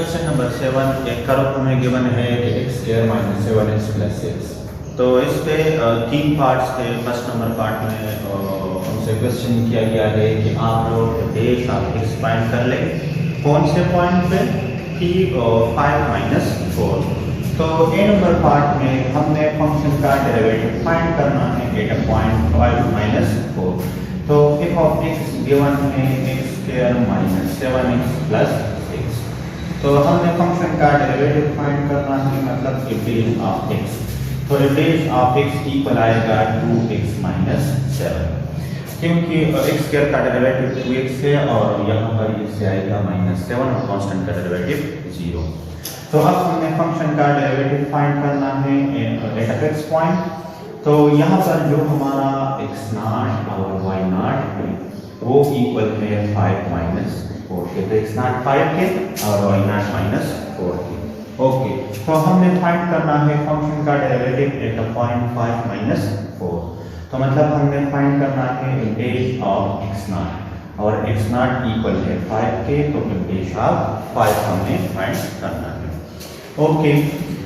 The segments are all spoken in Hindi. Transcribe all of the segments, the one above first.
क्वेश्चन नंबर 7 एक कर्व हमें गिवन है कि x square minus 7x plus 6। तो इस पे तीन पार्ट्स थे। फर्स्ट नंबर पार्ट में हमसे क्वेश्चन किया गया है कि आप लोग डेश ऑफ x फाइंड कर ले। कौन से पॉइंट पे कि 5 माइनस 4। तो ए नंबर पार्ट में हमने फंक्शन का डेरिवेटिव फाइंड करना है एट पॉइंट 5 माइनस 4। तो f ऑफ x गिवन है x square minus 7x plus 6। तो हमने फंक्शन का डेरिवेटिव फाइंड करना है, मतलब इफेक्ट ऑफ x। तो इफेक्ट ऑफ x इक्वल आएगा 2x माइनस 7, क्योंकि x स्क्वायर का डेरिवेटिव 2x है और यहाँ पर इससे आएगा माइनस 7 और कांस्टेंट का डेरिवेटिव 0। तो अब हमने फंक्शन का डेरिवेटिव फाइंड करना है एट x पॉइंट। तो यहाँ पर जो हमारा x0 और y0 है वो इक्वल है 5 माइनस 4 के। तो x0 5 के और y0 माइनस 4 के। ओके, तो हमने फाइंड करना है फंक्शन का डेरिवेटिव एट पॉइंट 5 माइनस 4। तो मतलब हमने फाइंड करना है इंटेज ऑफ x0 और x0 इक्वल है 5 के। तो इंटेज ऑफ 5 हमने फाइंड करना है। ओके,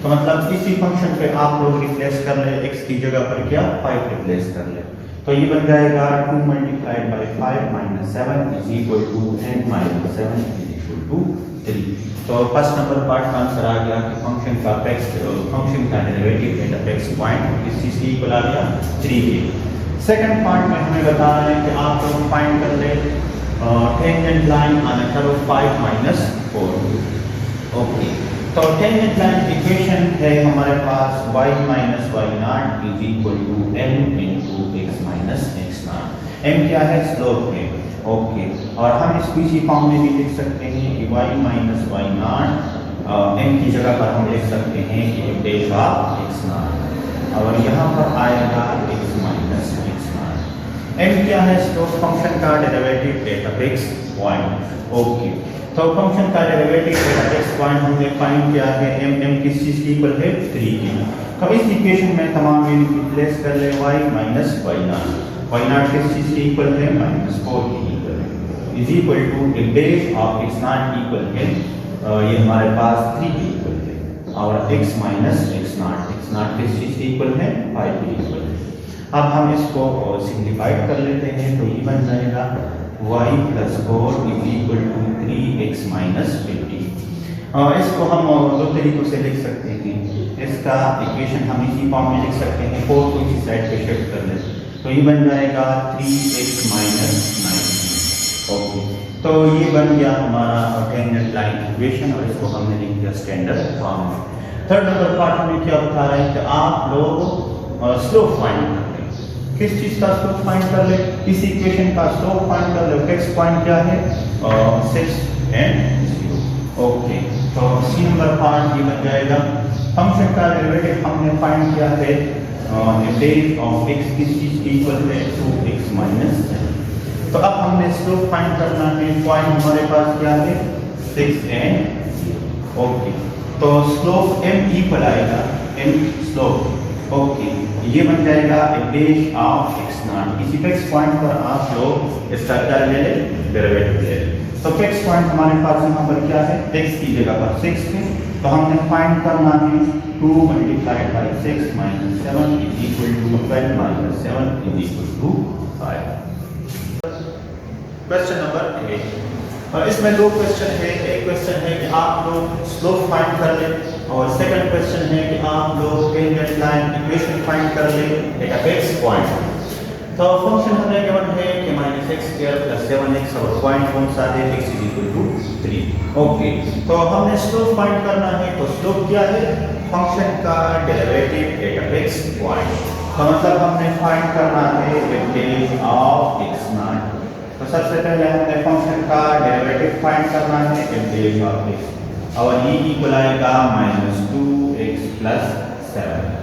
तो मतलब इसी फंक्शन पे आप लोग रिप्लेस कर ले, x की जगह पर क्या 5 रिप्लेस कर ले। तो ये बन जाएगा 2 multiplied by 5 minus 7 is equal to n minus 7 is equal to 3। तो फर्स्ट नंबर पार्ट का आंसर आ गया कि फंक्शन का डेरिवेटिव एट x पॉइंट इस चीज की इक्वल आ गया 3 के। सेकंड पार्ट में हमें बताना है कि आप लोग फाइंड कर ले tangent line on a curve 5 minus 4। Okay, तो टेंजेंट लाइन इक्वेशन है हमारे पास y minus y0 is equal to n into x minus x0। m क्या है? स्लोप है। ओके, और हम इसको इसी फॉर्म में भी लिख सकते हैं कि y माइनस y0 m की जगह पर हम लिख सकते हैं कि इंटेज ऑफ x0 और यहाँ पर आएगा x माइनस x0। m क्या है? स्लोप फंक्शन का derivative eight x point. Okay, तो फंक्शन का डेरिवेटिव एट x पॉइंट हमने फाइंड किया है m किस चीज की इक्वल है 3 की। तो इस इक्वेशन में तमाम वैल्यू रिप्लेस कर ले y माइनस y0 किस चीज की इक्वल है माइनस 4 की इक्वल है इज इक्वल टू इंटेज ऑफ x0 इक्वल है ये हमारे पास 3 की इक्वल है और x माइनस x0 किस चीज की इक्वल है 5 की इक्वल है। अब हम इसको सिंप्लीफाइड कर लेते हैं। तो ये बन जाएगा y plus 4 is equal to 3x minus 50। इसको हम दो तरीकों से लिख सकते हैं। इसका इक्वेशन हम इसी फॉर्म में लिख सकते हैं, 4 को इसी साइड पे शिफ्ट कर लें तो ये बन जाएगा 3x माइनस 9। ओके, तो ये बन गया हमारा टेंजेंट लाइन इक्वेशन और इसको हमने लिख दिया स्टैंडर्ड फॉर्म में। थर्ड नंबर पार्ट में क्या बता रहे हैं कि आप लोग स्लोप फाइंड कर लें। किस चीज का स्लोप फाइंड कर ले? इस इक्वेशन का स्लोप फाइंड कर ले। x पॉइंट क्या है 6 and 0। ओके, तो सी नंबर पार्ट ये बन जाएगा फंक्शन का डेरिवेटिव हमने फाइंड किया है इंटेज ऑफ x किस चीज की इक्वल है 2x माइनस 7। तो अब हमने स्लोप फाइंड करना है। पॉइंट हमारे पास क्या है 6 and 0। ओके, तो स्लोप m इक्वल आएगा m स्लोप। ओके, ये बन जाएगा इंटेज ऑफ x0। किसी x पॉइंट पर आप लोग इसका क्या ले ले डेरिवेटिव ले ले। तो x पॉइंट हमारे पास यहाँ पर क्या है x की जगह पर 6 है। तो हमने फाइंड करना है 2 multiplied by 6 minus 7 is equal to 12 minus 7 is equal to 5। Question number 8। इसमें दो क्वेश्चन है। एक क्वेश्चन है कि आप लोग स्लोप फाइंड कर ले और सेकंड क्वेश्चन है कि आप लोग टेंजेंट लाइन इक्वेशन फाइंड कर ले एट x पॉइंट। तो फंक्शन हमें गिवन है कि minus x square plus 7x और पॉइंट कौन सा है x is equal to 3। Okay, तो हमने स्लोप फाइंड करना है। तो स्लोप क्या है? फंक्शन का डेरिवेटिव एट x पॉइंट। तो मतलब हमने फाइंड करना है इंटेज ऑफ x0। तो सबसे पहले हमने फंक्शन का डेरिवेटिव फाइंड करना है इंटेज ऑफ x और ये इक्वल आएगा माइनस 2x प्लस 7।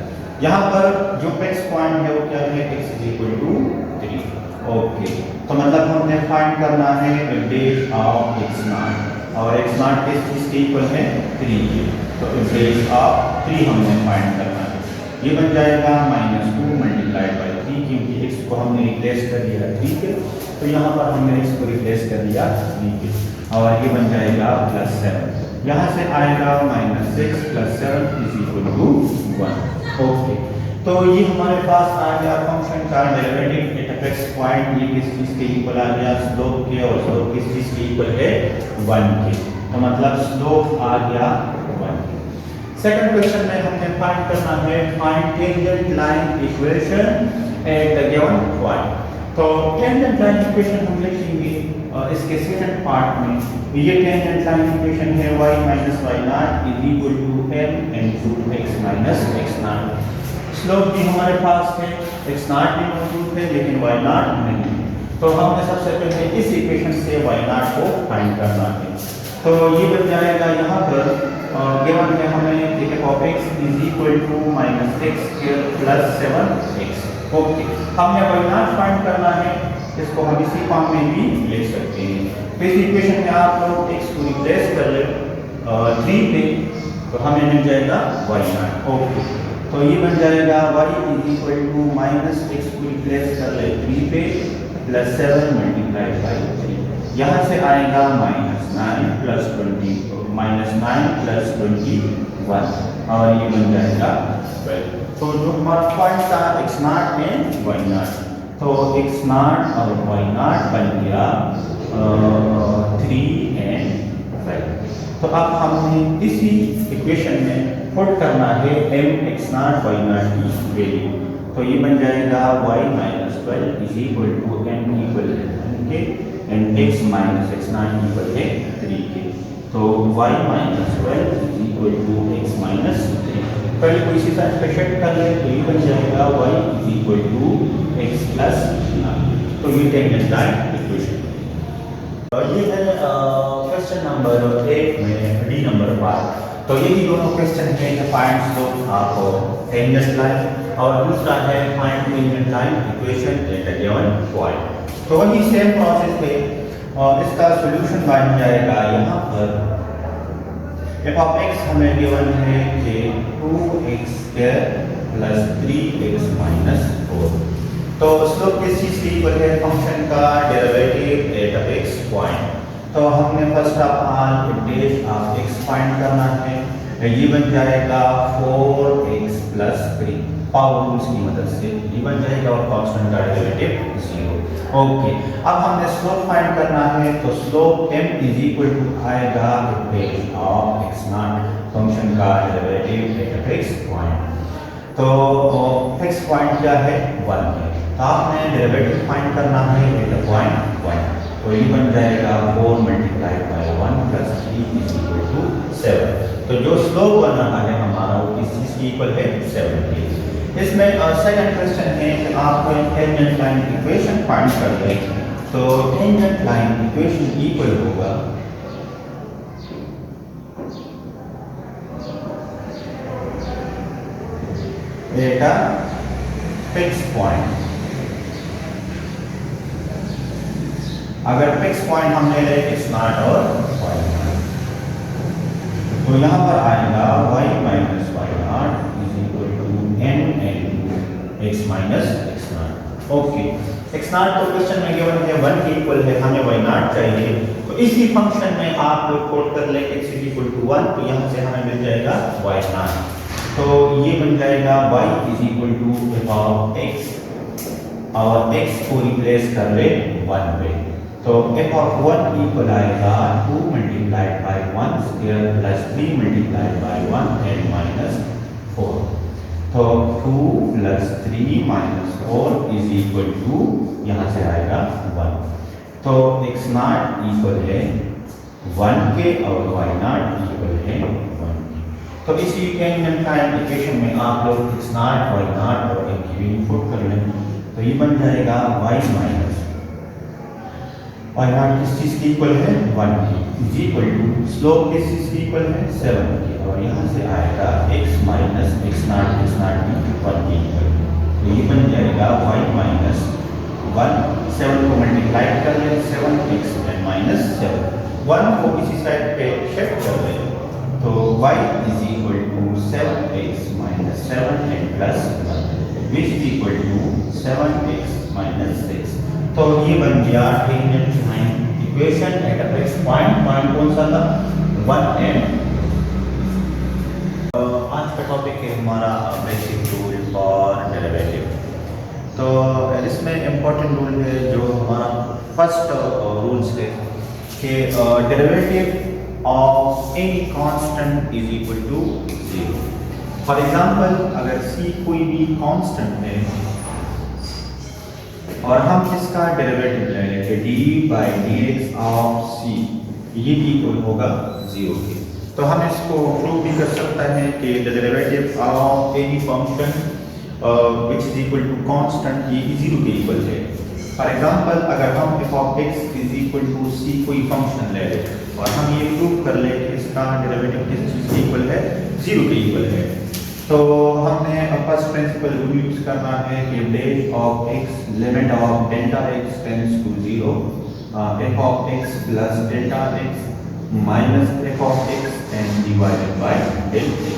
यहाँ पर जो x पॉइंट है वो क्या है x is equal to 3। Okay, तो मतलब हमने फाइंड करना है इंटेज ऑफ x0 और x0 किस चीज के इक्वल है 3 के। तो इंटेज ऑफ 3 हमने फाइंड करना है। ये बन जाएगा माइनस 2 मल्टीप्लाइड बाई 3, क्योंकि x को हमने रिप्लेस कर दिया 3 के। तो यहाँ पर हमने x को रिप्लेस कर दिया 3 के और ये बन जाएगा प्लस 7। यहाँ से आएगा -6 + 7 = 1। ओके, तो ये हमारे पास आ गया फंक्शन का डेरिवेटिव एट x पॉइंट। ये किस चीज के इक्वल आ गया? स्लोप के। और स्लोप किस चीज के इक्वल है? 1 के। तो मतलब स्लोप आ गया 1 के। सेकंड क्वेश्चन में हमने फाइंड करना है find tangent line equation at the given point. तो टेंजेंट लाइन इक्वेशन हम लिखेंगे इसके सेकंड पार्ट में। ये टेंजेंट लाइन इक्वेशन है y - y0 = m × x - x0। Slope भी हमारे पास है, x0 भी मौजूद है लेकिन y0 नहीं। तो हमने सबसे पहले इस इक्वेशन से y0 को फाइंड करना है। तो ये बन जाएगा यहाँ पर गिवन है हमें f(x) = -x² + 7x। ओके, हमने y0 फाइंड करना है, इसको हम इसी फॉर्म में भी लिख सकते हैं। तो इस इक्वेशन में आप लोग x को रिप्लेस कर ले 3 पे, तो हमें मिल जाएगा y0। ओके, तो ये बन जाएगा y = -x को रिप्लेस कर ले 3 पे + 7 × 3। यहाँ से आएगा -9 + 20 -9 + 21 और ये बन जाएगा 12। तो जो हमारा पॉइंट था x0 में y0, तो x0 और y0 बन गया 3 और 5। तो अब हमें इसी इक्वेशन में पुट करना है m x0 y0 की वैल्यू। तो ये बन जाएगा y - 12 = m = 1 के एंड x - x0 = 3 के। तो y - 12 = x - 3। पहले को इसी तरह पे शिफ्ट कर ले, तो ये बन जाएगा y = x + 9। तो ये टेंजेंट लाइन इक्वेशन। और ये है क्वेश्चन नंबर 8 में डी नंबर पार्ट। तो यही दोनों क्वेश्चन है कि find slope of tangent line और दूसरा है find tangent line equation at a given point. तो वही सेम प्रोसेस है और इसका सॉल्यूशन बन जाएगा यहाँ पर f(x) हमें गिवन है कि 2x² + 3x - 4। तो स्लोप किस चीज की इक्वल है? फंक्शन का डेरिवेटिव एट x पॉइंट। तो हमने first of all dash of x find करना है। ये बन जाएगा 4x + 3 पावर रूल्स की मदद से ये बन जाएगा और कांस्टेंट का डेरिवेटिव 0। ओके, अब हमने स्लोप फाइंड करना है। तो स्लोप m = आएगा डेश ऑफ x0 फंक्शन का डेरिवेटिव एट x पॉइंट। तो x पॉइंट क्या है? 1 है। तो आपने डेरिवेटिव फाइंड करना है एट पॉइंट 1। तो ये बन जाएगा 4 × 1 + 3 = 7। तो जो स्लोप बन रहा है हमारा वो किस चीज की इक्वल है? 7 के। इसमें सेकंड क्वेश्चन है कि आपको टेंजेंट लाइन इक्वेशन फाइंड करनी है। तो टेंजेंट लाइन इक्वेशन इक्वल होगा एट अ फिक्स पॉइंट। अगर फिक्स पॉइंट हमने ले x0 और y0, तो यहाँ पर आएगा y - y0 = n x - x0। Okay, x0 तो क्वेश्चन में गिवन है 1 के इक्वल है, हमें y0 चाहिए। तो इसी फंक्शन में आप लोग कोड कर ले x = 1, तो यहाँ से हमें मिल जाएगा y0। तो ये बन जाएगा y = f(x) और x को रिप्लेस कर ले 1 पे। तो f(1) इक्वल आएगा 2 × 1² + 3 × 1 and -4। तो 2 + 3 - 4 = यहाँ से आएगा 1। तो x0 इक्वल है 1 के और y0 इक्वल है 1 के। तो इसी टेंजेंट लाइन इक्वेशन में आप लोग x0 y0 और इनकी वैल्यू पुट कर लें। तो ये बन जाएगा y किस चीज की इक्वल है? 1 की = स्लोप किस चीज की इक्वल है? 7 की। और यहाँ से आएगा x - x0 की 1 की इक्वल। तो ये बन जाएगा y - 1 7 को मल्टीप्लाई कर ले 7x and -7 1 को इसी साइड पे शिफ्ट कर ले। तो y = 7x - 7 and +1 which = 7x - 6। तो ये बन गया tangent line equation at a fix point. Point कौन सा था? 1m। आज का टॉपिक है हमारा बेसिक रूल फॉर डेरिवेटिव। तो इसमें इम्पोर्टेंट रूल है जो हमारा फर्स्ट रूल्स है कि derivative of any constant is equal to 0। For example अगर c कोई भी कांस्टेंट है और हम इसका डेरिवेटिव ले लेंगे d by D x of c, ये इक्वल होगा 0 के। तो हम इसको प्रूव भी कर सकते हैं कि the derivative of any function which is equal to constant ये 0 के इक्वल है। फॉर एग्जांपल अगर हम f of x is equal to c कोई फंक्शन ले लें और हम ये प्रूव कर ले कि इसका डेरिवेटिव किस चीज़ के इक्वल है, 0 के इक्वल है, तो हमने फर्स्ट प्रिंसिपल रूल यूज करना है कि del of x limit of delta x tends to 0 f of x plus delta x minus f of x and divided by del x।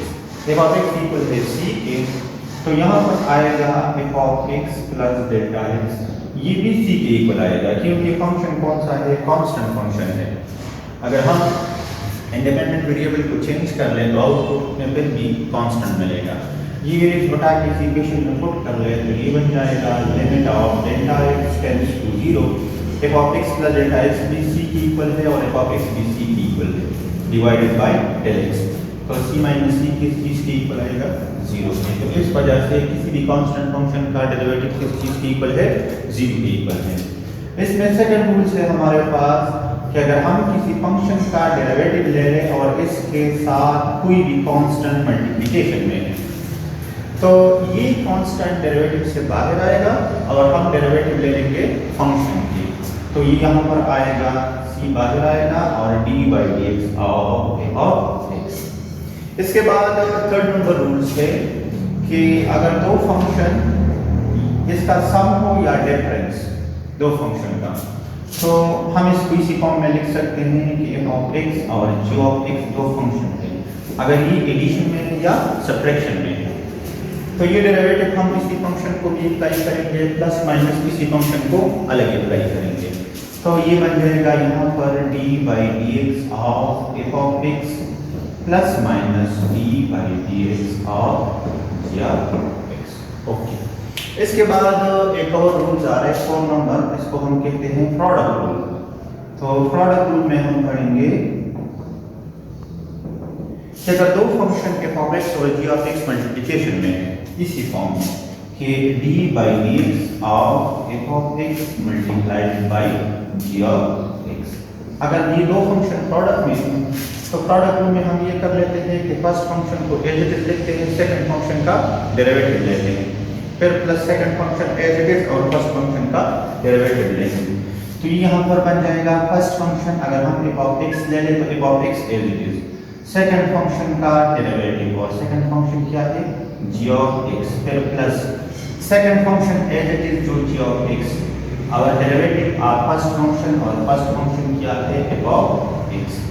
f of x equal है c के, तो यहाँ पर आएगा f of x plus delta x, ये भी c के इक्वल आएगा क्योंकि फंक्शन कौन सा है, कांस्टेंट फंक्शन है। अगर हम इंडिपेंडेंट वेरिएबल को चेंज कर लें तो आउटपुट में फिर भी कांस्टेंट मिलेगा। ये वेरिएबल हटा के इस इक्वेशन में पुट कर ले तो ये बन जाएगा limit of delta x tends to 0 f of x plus delta x भी c के इक्वल है और f ऑफ x भी c के इक्वल है डिवाइडेड बाय डेल x। तो c माइनस c किस चीज के इक्वल आएगा, 0 के। तो इस वजह से किसी भी कांस्टेंट फंक्शन का डेरिवेटिव किस चीज के इक्वल है, 0 के इक्वल है। इसमें सेकंड रूल है हमारे पास कि अगर हम किसी फंक्शन का डेरिवेटिव ले लें और इसके साथ कोई भी कांस्टेंट मल्टीप्लिकेशन में है तो ये कांस्टेंट डेरिवेटिव से बाहर आएगा और हम डेरिवेटिव ले लेंगे फंक्शन की, तो ये यहाँ पर आएगा c बाहर आएगा और d by D x of x। इसके बाद थर्ड नंबर रूल्स है कि अगर दो फंक्शन इसका सम हो या डिफरेंस दो फंक्शन का, तो हम इसको इसी फॉर्म में लिख सकते हैं कि f ऑफ x और g ऑफ x दो फंक्शन है, अगर ये एडिशन में है या सब्ट्रैक्शन में है तो ये डेरिवेटिव हम इसी फंक्शन को भी अप्लाई करेंगे प्लस माइनस इसी फंक्शन को अलग अप्लाई करेंगे। तो ये बन जाएगा यहाँ पर d by D x of f of x plus minus d by D x of g of x। Okay, इसके बाद एक और रूल आ रहा है 4 नंबर, इसको हम कहते हैं प्रोडक्ट रूल। तो प्रोडक्ट रूल में हम पढ़ेंगे कि अगर दो फंक्शन f ऑफ x और g ऑफ x मल्टीप्लिकेशन में है इसी फॉर्म में कि d by D x of f of x multiplied by g of x, अगर ये दो फंक्शन प्रोडक्ट में हैं तो प्रोडक्ट रूल में हम ये कर लेते हैं कि फर्स्ट फंक्शन को एज इट इज लिखते हैं, सेकंड फंक्शन का डेरिवेटिव लेते हैं, फिर plus second function as it is और फर्स्ट फंक्शन का डेरिवेटिव लेंगे। तो ये यहाँ पर बन जाएगा फर्स्ट फंक्शन अगर हम f ऑफ x ले लें तो f of x as it is, second function का डेरिवेटिव और सेकंड फंक्शन क्या है, g ऑफ x, फिर plus second function as it is जो g ऑफ x, और डेरिवेटिव ऑफ फर्स्ट फंक्शन और फर्स्ट फंक्शन क्या है, f ऑफ x।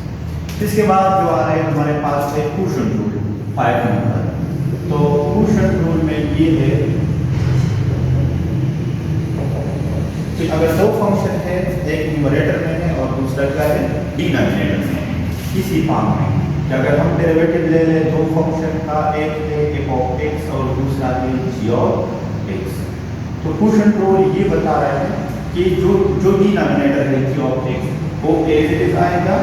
इसके बाद जो आ रहा है हमारे पास है क्वोशंट रूल 5 नंबर। तो क्वोशंट रूल में ये है कि अगर दो फंक्शन है, एक न्यूमरेटर में है और दूसरा क्या है, डिनोमिनेटर में, इसी फॉर्म में कि अगर हम डेरिवेटिव ले लें दो फंक्शन का, एक है f ऑफ x और दूसरा है g ऑफ x, तो क्वोशंट रूल ये बता रहा है कि जो डिनोमिनेटर है g ऑफ x वो एज इट इज आएगा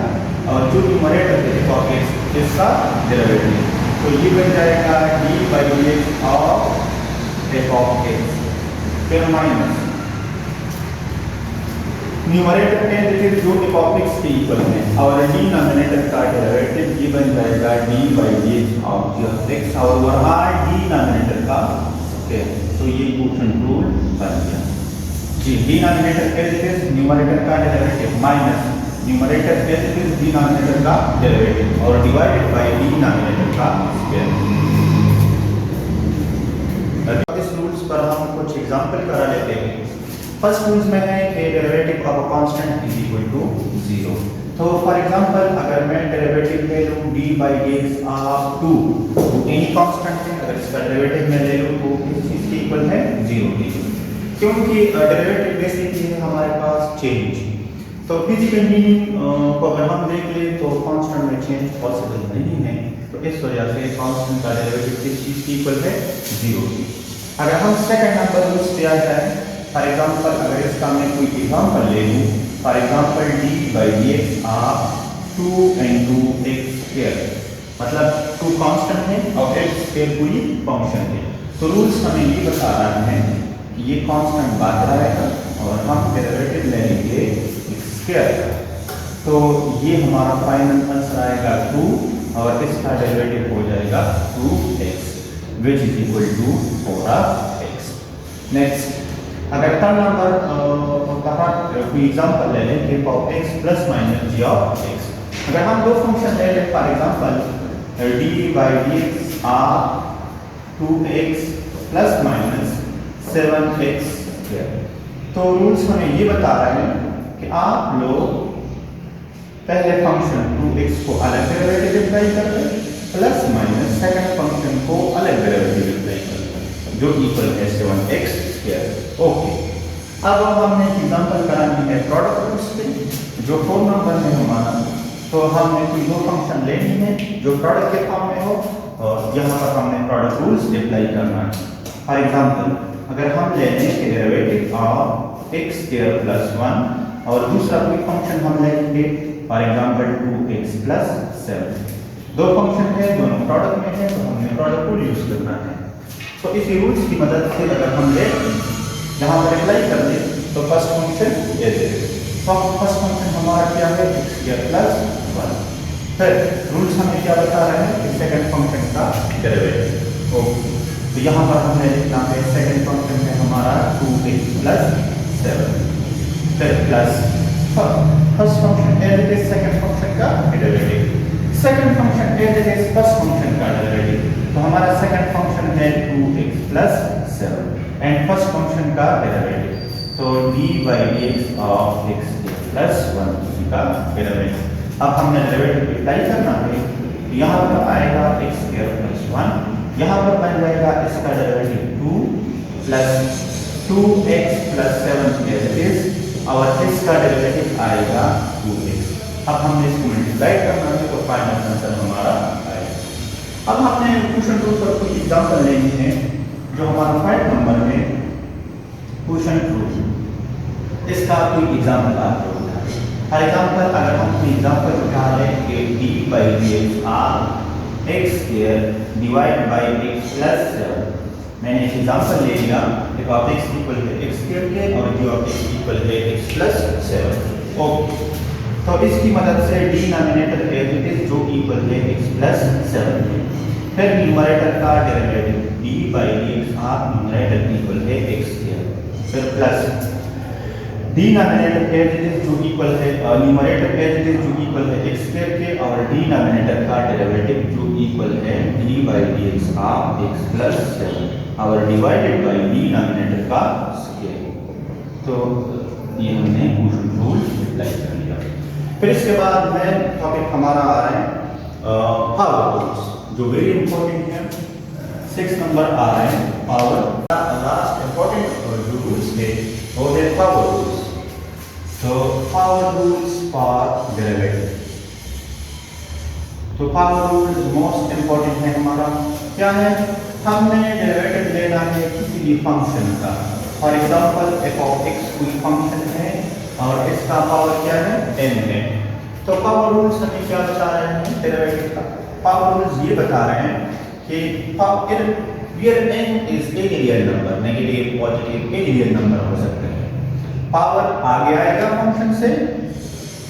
और जो न्यूमरेटर है f ऑफ x इसका डेरिवेटिव, तो ये बन जाएगा d by D x of f of x, फिर माइनस न्यूमरेटर में देखिए जो f ऑफ x के इक्वल है और डिनोमिनेटर का डेरिवेटिव ये बन जाएगा d by D x of g of x और वहाँ डिनोमिनेटर का ओके, तो ये क्वोशंट रूल बन गया जी। डिनोमिनेटर के न्यूमरेटर का डेरिवेटिव माइनस न्यूमरेटर के डिनोमिनेटर का डेरिवेटिव और डिवाइडेड बाय डिनोमिनेटर का स्क्वायर। इस रूल्स पर हम कुछ एग्जांपल करा लेते हैं। फर्स्ट रूल्स में है कि derivative of a constant is equal to 0। तो फॉर एग्जांपल अगर मैं डेरिवेटिव ले लूं d by D x of 2, any constant है, अगर इसका डेरिवेटिव मैं ले लूं तो किस चीज के इक्वल है, 0 के, क्योंकि डेरिवेटिव बेसिकली है हमारे पास चेंज। तो फिजिकल मीनिंग को अगर हम देख ले तो कांस्टेंट में चेंज पॉसिबल नहीं है, तो इस वजह से कांस्टेंट का डेरिवेटिव किस चीज की इक्वल है, 0 की। अगर हम सेकंड नंबर रूल्स पे आ जाए, फॉर एग्जांपल अगर इसका मैं कोई एग्जांपल ले लूं, फॉर एग्जांपल d/dx आप 2 into x², मतलब 2 कांस्टेंट है और x² पूरी फंक्शन है। तो रूल्स हमें ये बता रहा है कि ये कांस्टेंट बाहर आएगा और हम डेरिवेटिव ले लेंगे x²। तो ये हमारा फाइनल आंसर आएगा 2 और इसका डेरिवेटिव हो जाएगा 2x which is equal to 4x। Next, अगर थर्ड नंबर कहा कोई एग्जांपल ले लें कि x plus minus g of x। अगर हम दो फंक्शन ले लें, फॉर एग्जांपल d/dx आप 2x प्लस माइनस 7x²। तो रूल्स हमें ये बता रहे हैं कि आप लोग पहले फंक्शन 2x को अलग डेरिवेटिव अप्लाई कर रहे हैं, प्लस माइनस सेकंड फंक्शन को अलग डेरिवेटिव अप्लाई कर रहे हैं जो इक्वल है 7x²। ओके, अब हमने एग्जांपल करानी है प्रोडक्ट रूल्स पे, जो 4 नंबर में हमारा। तो हमने कोई दो फंक्शन लेनी है जो प्रोडक्ट के फॉर्म में हो और यहाँ पर हमने प्रोडक्ट रूल्स अप्लाई करना है। फॉर एग्जांपल अगर हम ले लें कि डेरिवेटिव ऑफ x² प्लस 1 और दूसरा कोई फंक्शन हम लेंगे, फॉर एग्जांपल 2x प्लस 7। दो फंक्शन है, दोनों प्रोडक्ट में है, तो हमने प्रोडक्ट रूल यूज करना है। तो इसी रूल्स की मदद से अगर हम ले यहाँ पर अप्लाई कर ले तो फर्स्ट फंक्शन ये दे, तो फर्स्ट फंक्शन हमारा क्या है, x² प्लस 1। फिर रूल्स हमें क्या बता रहे हैं कि सेकंड फंक्शन का डेरिवेटिव। ओके, तो यहाँ पर हमने लिखना है सेकंड फंक्शन है हमारा 2x प्लस 7, फिर plus first function as it is second function का derivative, second function as it is first function का डेरिवेटिव। तो हमारा सेकंड फंक्शन है 2x plus 7 and first function का डेरिवेटिव, तो d/dx ऑफ x² प्लस 1 का डेरिवेटिव। अब हमने डेरिवेटिव अप्लाई करना है, यहाँ पर आएगा x² प्लस 1, यहाँ पर बन जाएगा इसका derivative 2 plus 2x plus 7 as it is और इसका डेरिवेटिव आएगा 2x। अब हमने इसको मल्टीप्लाई करना है तो फाइनल आंसर हमारा आएगा। अब हमने क्वेश्चन 2 पर कोई एग्जांपल लेनी है जो हमारा 5 नंबर में क्वेश्चन 2, इसका कोई एग्जांपल आप लोग उठा लें। फॉर एग्जांपल अगर हम कोई एग्जांपल उठा लें कि d/dx आप x² divide by x plus 7। मैंने एक एग्जांपल ले लिया कि ऑफ x इक्वल है x² के और g ऑफ x इक्वल है x प्लस 7। ओके, तो इसकी मदद से डिनोमिनेटर एज इट इज जो इक्वल है x प्लस 7 है, फिर न्यूमरेटर का डेरिवेटिव d/dx आप न्यूमरेटर इक्वल है x², फिर plus denominator as it is जो इक्वल है न्यूमरेटर एज इट इज जो इक्वल है x² के और डिनोमिनेटर का डेरिवेटिव जो इक्वल है d/dx ऑफ x प्लस 7 और डिवाइडेड बाय डिनोमिनेटर का स्क्वायर। तो ये हमने क्वेश्चन रूल अप्लाई कर लिया। फिर इसके बाद में टॉपिक हमारा आ रहा है पावर रूल्स, जो वेरी इंपॉर्टेंट है। 6 नंबर आ रहे हैं पावर। लास्ट इंपॉर्टेंट जो रूल्स है वो है पावर रूल्स। तो पावर रूल्स फॉर डेरिवेटिव, तो पावर रूल्स मोस्ट इंपॉर्टेंट है हमारा। क्या है, हमने डेरिवेटिव लेना है किसी भी फंक्शन का। For example f of x कोई फंक्शन है और इसका पावर क्या है, n है। तो पावर रूल्स हमें क्या बता रहे हैं डेरिवेटिव का? पावर रूल्स ये बता रहे हैं कि where n is any real number, negative positive any real number हो सकते हैं, पावर आगे आएगा फंक्शन से,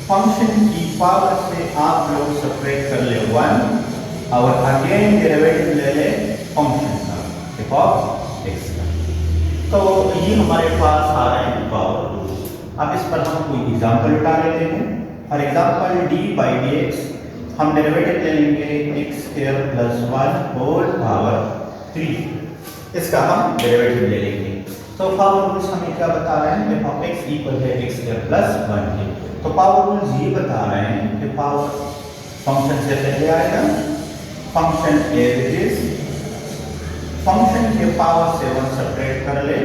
फंक्शन की पावर से आप लोग सब्ट्रैक्ट कर ले 1 और अगेन डेरिवेटिव ले ले फंक्शन का f ऑफ x का। तो ये हमारे पास आ रहे हैं पावर रूल्स। अब इस पर हम कोई एग्जांपल उठा लेते हैं। फॉर एग्जांपल d/dx हम डेरिवेटिव ले लेंगे x² प्लस 1 होल पावर 3, इसका हम डेरिवेटिव ले लेंगे। तो पावर रूल्स हमें क्या बता रहे हैं, f ऑफ x इक्वल है x² प्लस 1 के। तो पावर रूल्स ये बता रहे हैं कि पावर फंक्शन से पहले आएगा, function as it is, function के पावर से 1 सब्ट्रैक्ट कर ले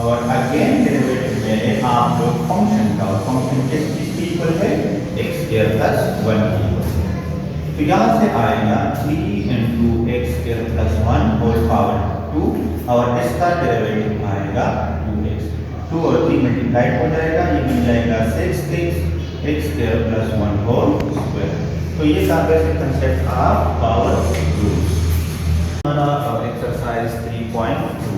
और अगेन डेरिवेटिव ले ले आप लोग फंक्शन का, और फंक्शन किस चीज की इक्वल है एक्स स्क्वायर प्लस 1 की इक्वल है। तो यहाँ से आएगा 3 into x square plus 1 whole power 2 और इसका डेरिवेटिव आएगा 2x। 2 और 3 मल्टीप्लाइड हो जाएगा, ये मिल जाएगा 6x x square plus 1 whole square. तो ये था basic concept of power rules. हमारा एक्सरसाइज 3.2,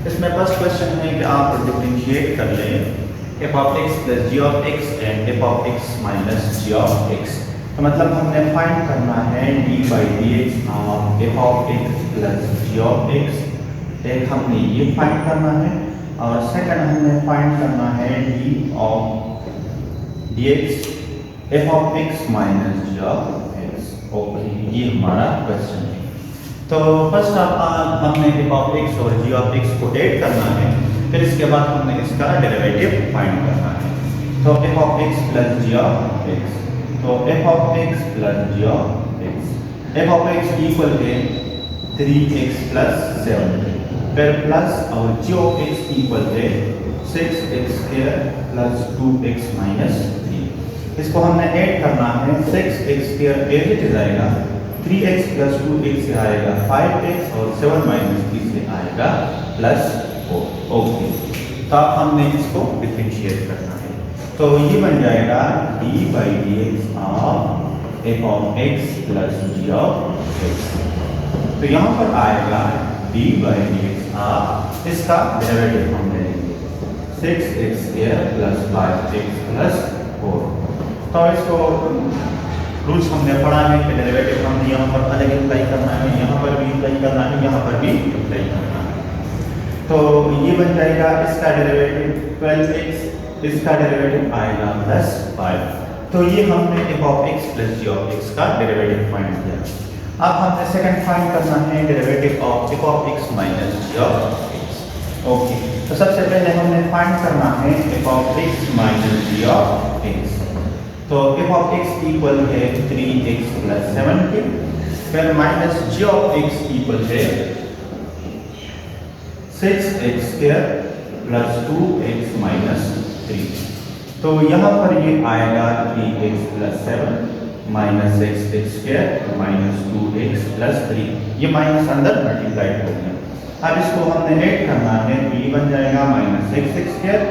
इसमें फर्स्ट क्वेश्चन है कि आप डिफरेंशिएट कर लें f of x plus g of x and f of x minus g of x। तो मतलब हमने फाइंड करना है d by dx of f of x plus g of x। एक हमने ये फाइंड करना है और सेकंड हमने फाइंड करना है d of dx f of x minus g of x। Okay, ये हमारा क्वेश्चन है। तो फर्स्ट हमने f of x और g of x को ऐड करना है, फिर इसके बाद हमने इसका डेरिवेटिव फाइंड करना है। तो f of x plus g of x, तो f of x plus g of x, f of x equal है 3x plus 7, फिर प्लस और g of x इक्वल है 6x square plus 2x minus 3। इसको हमने ऐड करना है, 6x स्क्वायर एट जाएगा, 3x plus 2x से आएगा 5x और 7 minus 3 से आएगा plus 4। ओके, तो अब हमने इसको डिफरेंशिएट करना है। तो ये बन जाएगा d by dx of f of x plus g of x। तो यहाँ पर आएगा d by dx ऑफ, इसका डेरिवेटिव हम लेंगे 6x square plus 5x plus 4। तो इसको रूल्स हमने पढ़ा है कि डेरिवेटिव हमने यहाँ पर अलग अप्लाई करना है, यहाँ पर भी अप्लाई करना है, यहाँ पर भी अप्लाई करना है। तो ये बन जाएगा इसका डेरिवेटिव 12x, इसका डेरिवेटिव आएगा प्लस 5। तो ये हमने f of x plus g of x का डेरिवेटिव फाइंड किया। अब हमने सेकंड फाइंड करना है derivative of f of x minus g of x। Okay, तो सबसे पहले हमने फाइंड करना है f of x minus g of x। तो f of x इक्वल है 3x plus 7 के, फिर minus g of x equal है 6x square plus 2x minus 3। तो यहाँ पर ये आएगा 3x plus 7 minus 6x square minus 2x plus 3। ये माइनस अंदर मल्टीप्लाइड हो गया। अब इसको हमने ऐड करना है, तो ये बन जाएगा माइनस 6x स्क्वायर,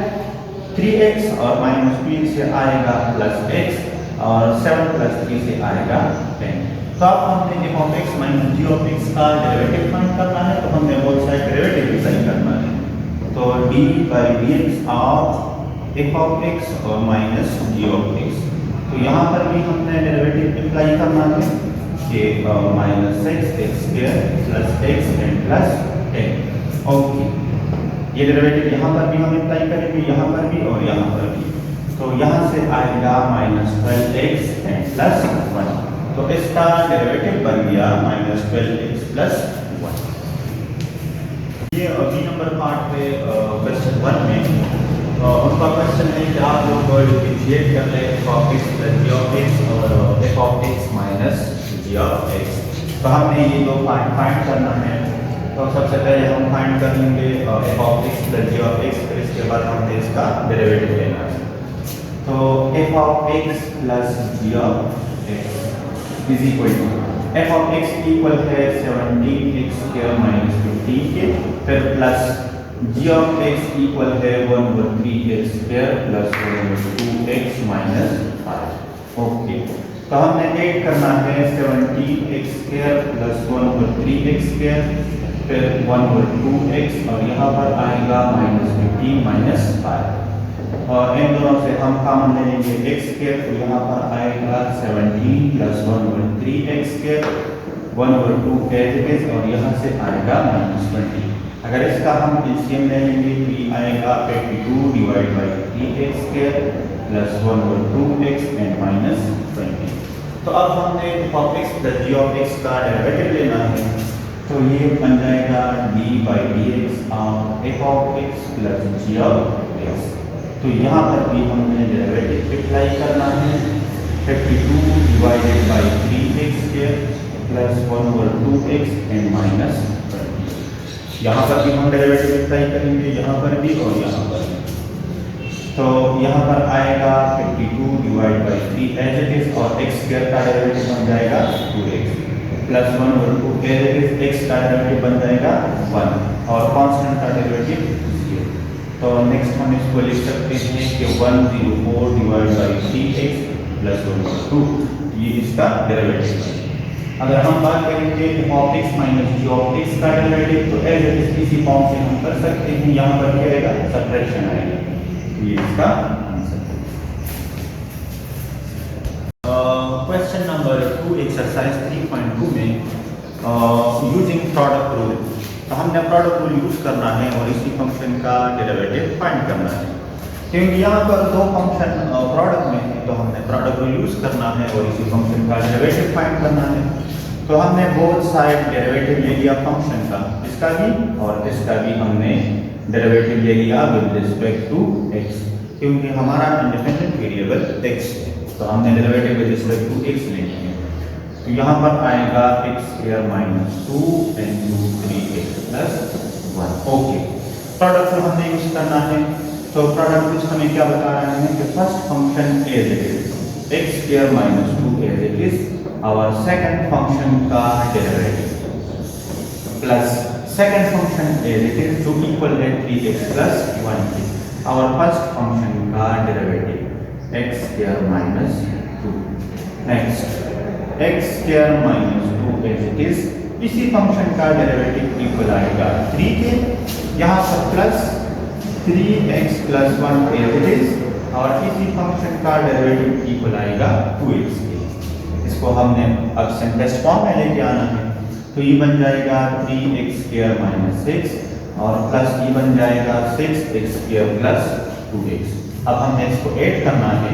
3x और माइनस 2x से आएगा प्लस x और 7 प्लस 3 से आएगा 10। तो अब हमने f of x minus g of x का डेरिवेटिव फाइंड करना है, तो हमने बोथ साइड डेरिवेटिव अप्लाई करना है। तो d by dx of f of x और माइनस g of x। तो यहाँ पर भी हमने डेरिवेटिव अप्लाई करना है कि minus 6x square plus x and plus 10। Okay, ये डेरिवेटिव यहाँ पर भी हम अप्लाई करेंगे, यहाँ पर भी और यहाँ पर भी। तो यहाँ से आएगा माइनस 12x एंड प्लस 1। तो इसका डेरिवेटिव बन गया माइनस 12x प्लस 1। ये बी नंबर पार्ट पे क्वेश्चन 1 में उनका क्वेश्चन है कि आप लोग डिफरेंशिएट कर लें f of x plus g of x और f of x minus g of x। तो हमने ये दो फाइंड करना है। तो सबसे पहले हम फाइंड कर लेंगे f of x plus g of x, फिर इसके बाद हमने इसका डेरिवेटिव लेना है। तो f of x plus g of x is equal to f of x equal है 17x स्क्वायर माइनस 15 के, फिर plus g of x equal है 1/3x square plus 1/2x minus 5। Okay, तो हमने ऐड करना है 17x square plus 1/3x square, फिर 1/2x और यहाँ पर आएगा माइनस 15 माइनस 5। और इन दोनों से हम कॉमन ले लेंगे x स्क्वायर, तो यहाँ पर आएगा 17 प्लस 1/3x स्क्वायर 1/2 और यहाँ से आएगा माइनस 20। अगर इसका हम एलसीएम ले लेंगे तो ये आएगा 82 divide by 3x square plus 1/2x and minus 20। तो अब हमने f of x plus g of x का डेरिवेटिव लेना है। तो ये बन जाएगा d by dx of f of x plus g of x। तो यहाँ पर भी हमने डेरिवेटिव अप्लाई करना है, 52 divided by 3x square plus 1/2x and minus 20। यहाँ पर भी हम डेरिवेटिव अप्लाई करेंगे, यहाँ पर भी और यहाँ पर भी। तो यहाँ पर आएगा 52 divide by 3 as it is, और एक्स स्क्वायर का डेरिवेटिव बन जाएगा 2x plus 1 over 2 as it is, x का डेरिवेटिव बन जाएगा 1 और कांस्टेंट का डेरिवेटिव 0। तो नेक्स्ट हम इसको लिख सकते हैं कि 104 divide by 3x plus 1 over 2, ये इसका डेरिवेटिव है। अगर हम बात करेंगे of x minus g of x का डेरिवेटिव, तो एज इट इज इसी फॉर्म से हम कर सकते हैं। यहाँ पर क्या आएगा, सब्ट्रैक्शन आएगा, ये इसका आंसर है। क्वेश्चन नंबर 2 एक्सरसाइज 3.2 में यूजिंग प्रोडक्ट रूल, तो हमने प्रोडक्ट रूल यूज करना है और इसी फंक्शन का डेरिवेटिव फाइंड करना है। क्योंकि यहाँ पर दो फंक्शन प्रोडक्ट में है, तो हमने प्रोडक्ट रूल यूज करना है और इसी फंक्शन का डेरिवेटिव फाइंड करना है। तो हमने बोथ साइड डेरिवेटिव ले लिया फंक्शन का, इसका भी और इसका भी हमने डेरिवेटिव ले लिया विद रिस्पेक्ट टू x, क्योंकि हमारा इंडिपेंडेंट वेरिएबल x है, तो हमने derivative with respect to x ले लिया। तो यहाँ पर आएगा x square minus 2 into 3x plus 1। Okay, product rule हमने यूज करना है। तो प्रोडक्ट रूल हमें क्या बता रहे हैं कि first function as it is x square minus 2 as it is our second function का derivative plus second function as it is जो इक्वल है 3x plus 1 our first function का derivative x square minus 2। Next x square minus 2 as it is, इसी फंक्शन का डेरिवेटिव इक्वल आएगा 3 के, यहाँ पर plus 3x plus 1 as it is, और इसी फंक्शन का डेरिवेटिव इक्वल आएगा 2x के। इसको हमने अब सिंपलेस्ट फॉर्म में लेके आना है, तो ये बन जाएगा 3x स्क्वायर माइनस 6 और प्लस ये बन जाएगा 6x स्क्वायर प्लस 2x। अब हमें इसको ऐड करना है,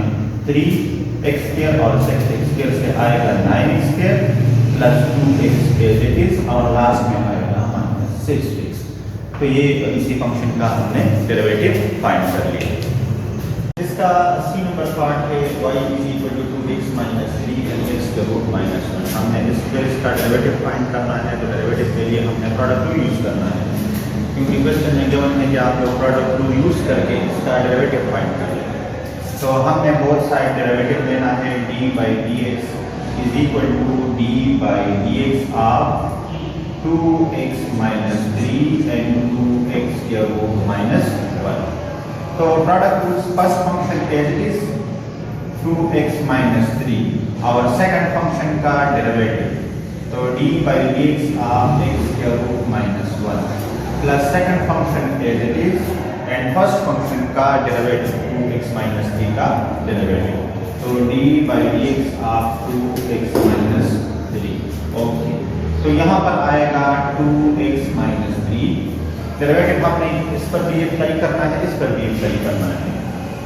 3x स्क्वायर और 6x स्क्वायर से आएगा 9x square plus 2x as it is, और लास्ट में आएगा माइनस 6x। तो ये इसी फंक्शन का हमने डेरिवेटिव फाइंड कर लिया। इसका सी नंबर पार्ट है y is equal to 2x minus 3 and x का रूट माइनस 1। हमने इसका डेरिवेटिव फाइंड करना है, तो डेरिवेटिव के लिए हमने प्रोडक्ट रूल यूज करना है, क्योंकि क्वेश्चन में गिवन है कि आप लोग प्रोडक्ट रूल यूज करके इसका डेरिवेटिव फाइंड कर लें। तो हमने बोथ साइड डेरिवेटिव लेना है, d by dx is equal to d by dx of 2x minus 3 and 2x का रूट माइनस 1। तो product rules first function as it is 2x minus 3 और सेकंड फंक्शन का डेरिवेटिव, तो d by dx of x का root minus 1 plus second function as it is and first function का डेरिवेटिव 2x माइनस 3 का डेरिवेटिव, तो d by dx of 2x minus 3। Okay, तो यहाँ पर आएगा 2x माइनस 3, डेरिवेटिव हमने इस पर भी अप्लाई करना है, इस पर भी अप्लाई करना है।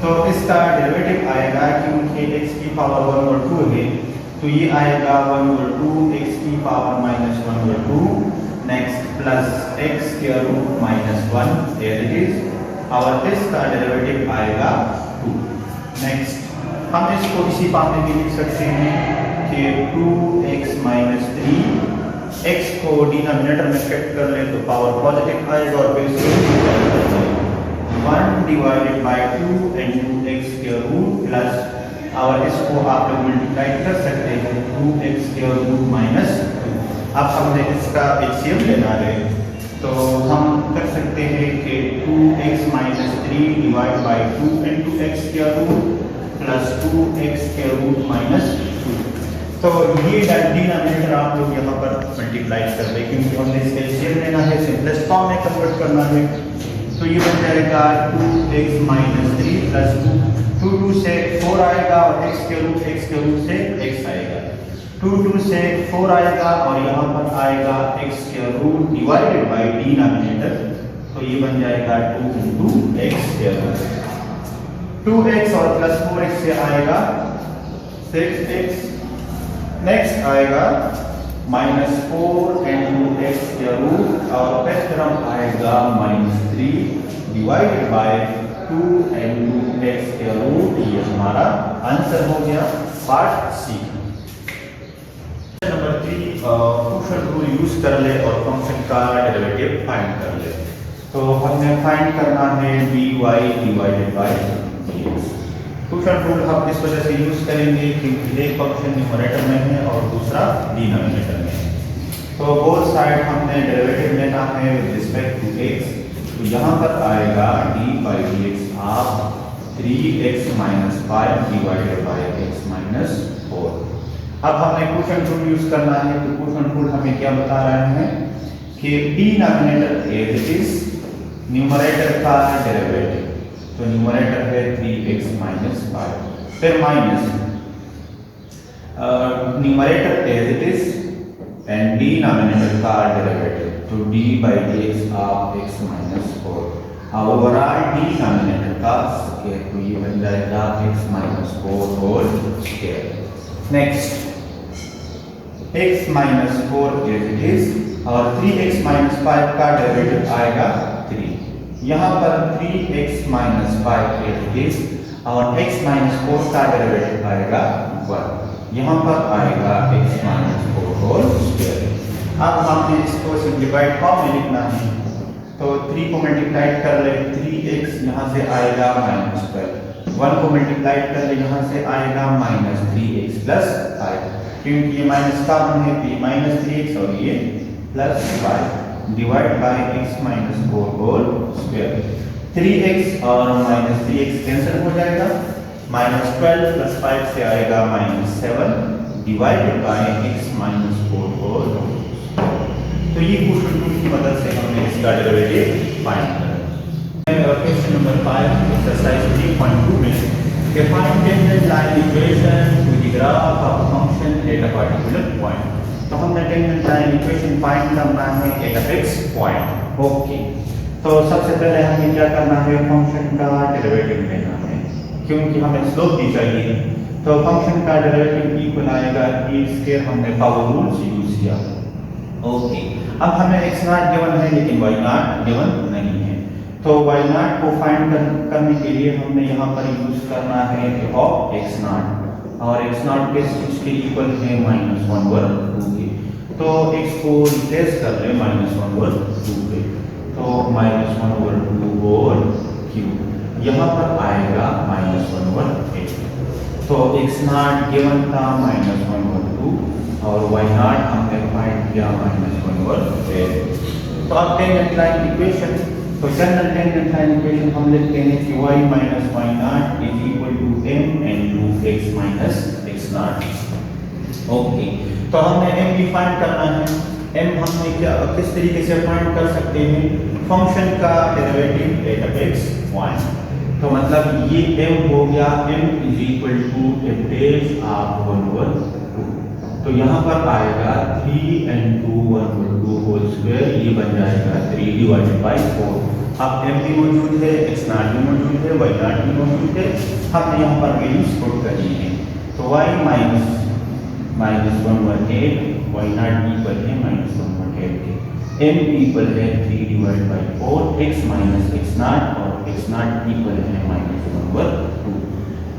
तो इसका डेरिवेटिव आएगा, क्योंकि x की पावर 1 और 2 है, तो ये आएगा 1 और 2 x की पावर माइनस 1 और 2, नेक्स्ट प्लस x के root minus 1 as it is, और इसका डेरिवेटिव आएगा 2। नेक्स्ट हम इसको इसी फॉर्म में भी लिख सकते हैं कि 2x माइनस 3, x को डिनोमिनेटर में शिफ्ट कर ले तो पावर पॉजिटिव आएगा और फिर से 1 डिवाइडेड बाय 2 into x के रूट प्लस, और इसको आप लोग मल्टीप्लाई कर सकते हैं 2x के रूट माइनस 2। अब हमने इसका एचसीएम लेना है, तो हम कर सकते हैं कि 2x minus 3 divide by 2 into x के रूट प्लस 2x के रूट माइनस 2। तो ये डिनोमिनेटर आप लोग यहाँ पर मल्टीप्लाई कर दें, क्योंकि हमने इसका एचसीएम लेना है, सिंपलेस्ट फॉर्म में कन्वर्ट करना है। तो ये बन जाएगा 2x माइनस 3 प्लस 2 से 4 आएगा और x के रूट से x आएगा, 2 से 4 आएगा और यहाँ पर आएगा x के रूट डिवाइडेड बाय डिनोमिनेटर, तो ये बन जाएगा 2 into x के रूट, 2x और प्लस 4x से आएगा 6x, नेक्स्ट आएगा माइनस 4 into x के रूट और फिर टर्म आएगा minus 3 divided by 2 into x के रूट। ये हमारा आंसर हो गया part C. Number 3 function rule use कर ले और फंक्शन का डेरिवेटिव फाइंड कर ले। तो हमने फाइंड करना है dy divided by dx। Question rule हम इस वजह से यूज करेंगे क्योंकि एक फंक्शन न्यूमरेटर में है और दूसरा डिनोमिनेटर में है। तो बोथ साइड हमने डेरिवेटिव लेना है विद रिस्पेक्ट टू x। तो यहाँ पर आएगा d by dx of 3x minus 5 divided by x minus 4। अब हमने क्वेश्चन रूल यूज करना है। तो क्वेश्चन रूल हमें क्या बता रहे हैं कि denominator as it is numerator का डेरिवेटिव। तो न्यूमरेटर है 3x minus 5, फिर minus numerator as it is and denominator का डेरिवेटिव। तो d by dx of x minus 4 overall denominator का स्क्वायर। तो ये बन जाएगा x minus 4 whole square. Next x minus 4 as it is और 3x minus 5 का डेरिवेटिव आएगा 3। यहाँ पर 3x minus 5 as it is और x minus 4 का डेरिवेटिव आएगा 1। यहाँ पर आएगा x minus 4 होल स्क्वायर। अब हमने इसको सिंप्लीफाइड फॉर्म में लिखना है। तो 3 को मल्टीप्लाइड कर ले 3x यहाँ से आएगा -12, 1 को मल्टीप्लाइड कर ले यहाँ से आएगा -3x प्लस 5, क्योंकि ये माइनस कॉमन है तो ये -3x और ये +5 divide by x minus 4 whole square. 3x और -3x कैंसिल हो जाएगा, -12 प्लस 5 से आएगा -7 divided by x minus 4 whole. तो ये क्वेश्चन रूल की मदद से हमने इसका डेरिवेटिव फाइंड करा। क्वेश्चन नंबर 5 एक्सरसाइज 3.2 में define tangent line equation to the graph of function at a particular point। तो हमने tangent line equation फाइंड करना है at a fixed point। Okay, तो सबसे पहले हमें क्या करना है, फंक्शन का डेरिवेटिव लेना है क्योंकि हमें स्लोप भी चाहिए। तो फंक्शन का डेरिवेटिव इक्वल आएगा e स्क्वायर, हमने पावर रूल से यूज किया। ओके, अब हमें x नॉट गिवन है लेकिन y नॉट गिवन नहीं है। तो y नॉट को फाइंड करने के लिए हमने यहाँ पर यूज करना है ऑफ x नॉट, और x नॉट के इसके इक्वल है -1/2 के। तो x को रिप्लेस कर ले -1/2 पे, तो -1/2 होल क्यूब, यहाँ पर आएगा -1/8। तो x नॉट गिवन था -1/2 और y नॉट हमने फाइंड किया -1/8। तो अब टेंजेंट लाइन इक्वेशन, तो जनरल टेंजेंट लाइन इक्वेशन हम लिखते हैं कि y minus y naught is equal to m into x minus x naught। Okay, तो हमने m भी फाइंड करना है। m हमने क्या किस तरीके से फाइंड कर सकते हैं, फंक्शन का derivative at a fixed point. तो मतलब ये m हो गया, m is equal to f of 1/2। तो यहाँ पर आएगा 3 into 1/2 होल स्क्वायर, ये बन जाएगा 3 डिवाइडेड बाय 4। अब m भी मौजूद है, x नॉट भी मौजूद है, y नॉट भी मौजूद है, हमने यहाँ पर वैल्यूज पुट करनी है। तो y minus -1/8, y not equal है -1/8 के, m इक्वल है 3 divided bye 4, x minus x not और x नॉट इक्वल है -1/2।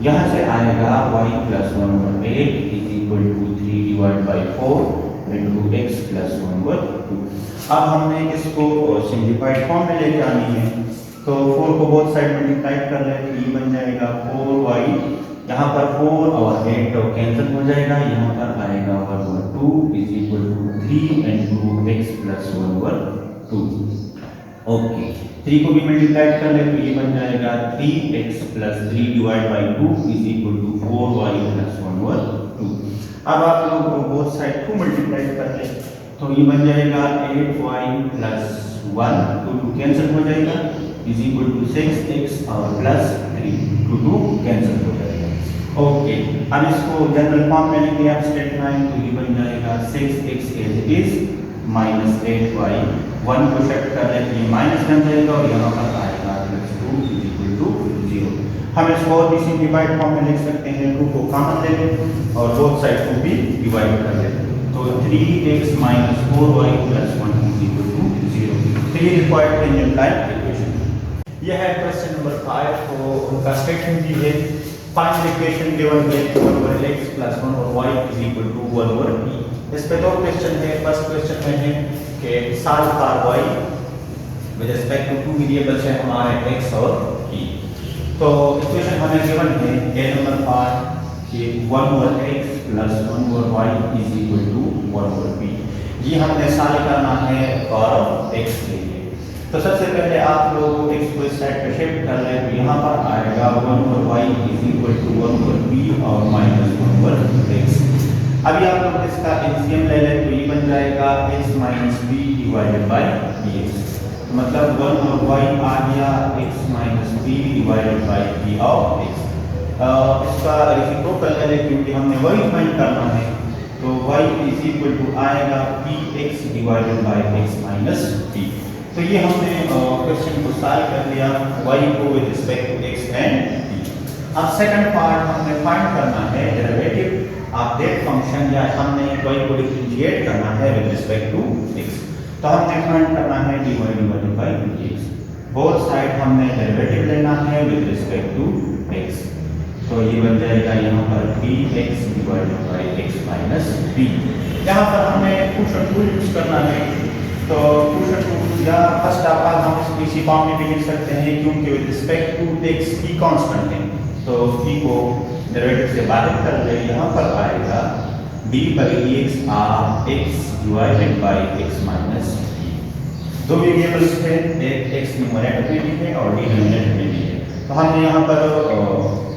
यहाँ से आएगा y plus 1/8 is equal to 3 divided by 4 into x plus 1/2। अब हमने इसको सिंप्लीफाइड फॉर्म में लेके आनी है। तो 4 को बोथ साइड मल्टीप्लाई कर ले तो ये बन जाएगा 4y, यहाँ पर 4 और 8 तो कैंसिल हो जाएगा, यहाँ पर आएगा 1/2 is equal to 3 into x plus 1/2। Okay, 3 को भी मल्टीप्लाई कर ले तो ये बन जाएगा 3x plus 3 divided by 2 is equal to 4y plus 1/2। अब आप लोग बोथ साइड को मल्टीप्लाई कर ले तो ये बन जाएगा 8y plus 1, 2 कैंसिल हो जाएगा is equal to 6x और plus 3, 2 कैंसिल हो जाएगा। ओके, अब इसको जनरल फॉर्म में लिखेंगे आप स्ट्रेट लाइन, तो ये बन जाएगा 6x as it is -8y, 1 को शिफ्ट कर ले तो ये माइनस बन जाएगा और यहाँ पर आएगा +2 is equal to 0। हम इसको और भी सिंप्लीफाइड फॉर्म में लिख सकते हैं, 2 को कॉमन ले लें और बोथ साइड को भी डिवाइड कर लें। तो 3x minus 4y plus 1 is equal to 0। तो ये रिक्वायर्ड टेंजेंट लाइन इक्वेशन। यह है क्वेश्चन नंबर 5। तो उनका स्टेटमेंट भी है, find equation given by 1/x plus 1 और y is equal to 1/p। इस पे दो क्वेश्चन है। फर्स्ट क्वेश्चन में है कि solve for y with respect to 2 variables है हमारे x और p। तो इक्वेशन हमें गिवन है ए नंबर पार्ट कि 1 over x plus 1 over y is equal to 1 over b। ये हमने सॉल्व करना है फॉर x के लिए। तो सबसे पहले आप लोग x को इस साइड पे शिफ्ट कर लें, तो यहाँ पर आएगा 1 over y is equal to 1 over b और माइनस 1 ओवर x। अभी आप लोग इसका एलसीएम ले लें, तो ये बन जाएगा x minus b divided by dx। मतलब 1 ओवर y आ गया x minus b divided by b of x। इसका रेसिप्रोकल ले लें क्योंकि हमने y फाइंड करना है, तो y इज इक्वल टू आएगा px divided by x minus b। तो ये हमने क्वेश्चन को सॉल्व कर लिया y को with respect to x and b। अब सेकंड पार्ट हमने फाइंड करना है डेरिवेटिव ऑफ दैट फंक्शन, या हमने y को डिफरेंशिएट करना है विद रिस्पेक्ट टू x। तो हमने फाइंड करना है dy divided by dx। Both side हमने डेरिवेटिव लेना है विद रिस्पेक्ट टू x। तो ये बन जाएगा यहाँ पर dx divided by x minus b। यहाँ पर हमें क्वेश्चन टू यूज करना है, तो क्वेश्चन टू या फर्स्ट ऑफ ऑल हम इसको इसी फॉर्म में भी लिख सकते हैं क्योंकि विद रिस्पेक्ट टू x की कांस्टेंट है, तो उसकी को डेरिवेटिव से बाहर कर ले। यहाँ पर आएगा d by dx of x divided by x minus b। दो वेरिएबल्स थे, एक x न्यूमरेटर में भी है और डिनोमिनेटर में भी है, तो हमने यहाँ पर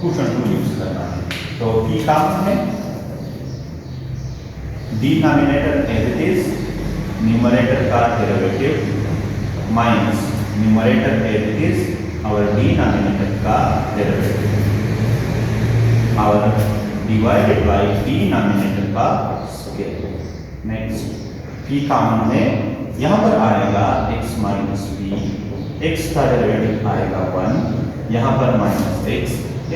क्वेश्चन टू यूज करना है। तो p कॉमन है, denominator as it is, numerator का derivative minus numerator as it is और डिनोमिनेटर का डेरिवेटिव और डिवाइडेड बाय डिनोमिनेटर का स्क्वायर। नेक्स्ट p कॉमन है, यहाँ पर आएगा x माइनस b, x का डेरिवेटिव आएगा 1, यहाँ पर माइनस x,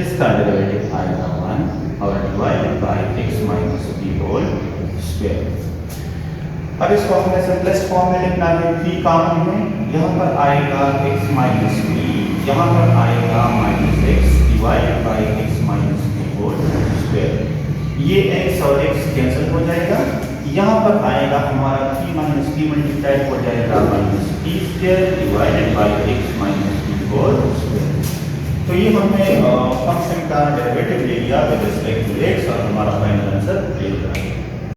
इसका डेरिवेटिव आएगा 1 और divided by x minus b whole square. अब इसको हमने सिंपलेस्ट फॉर्म में लिखना है, p कॉमन है, यहाँ पर आएगा x माइनस b, यहाँ पर आएगा minus x divided by x minus b whole square. ये x और x कैंसिल हो जाएगा, यहाँ पर आएगा हमारा p माइनस p मल्टीप्लाई हो जाएगा minus p square divided by x minus b whole square. तो ये हमने फंक्शन का डेरिवेटिव ले लिया विद रिस्पेक्ट टू x और हमारा फाइनल आंसर ले लिया।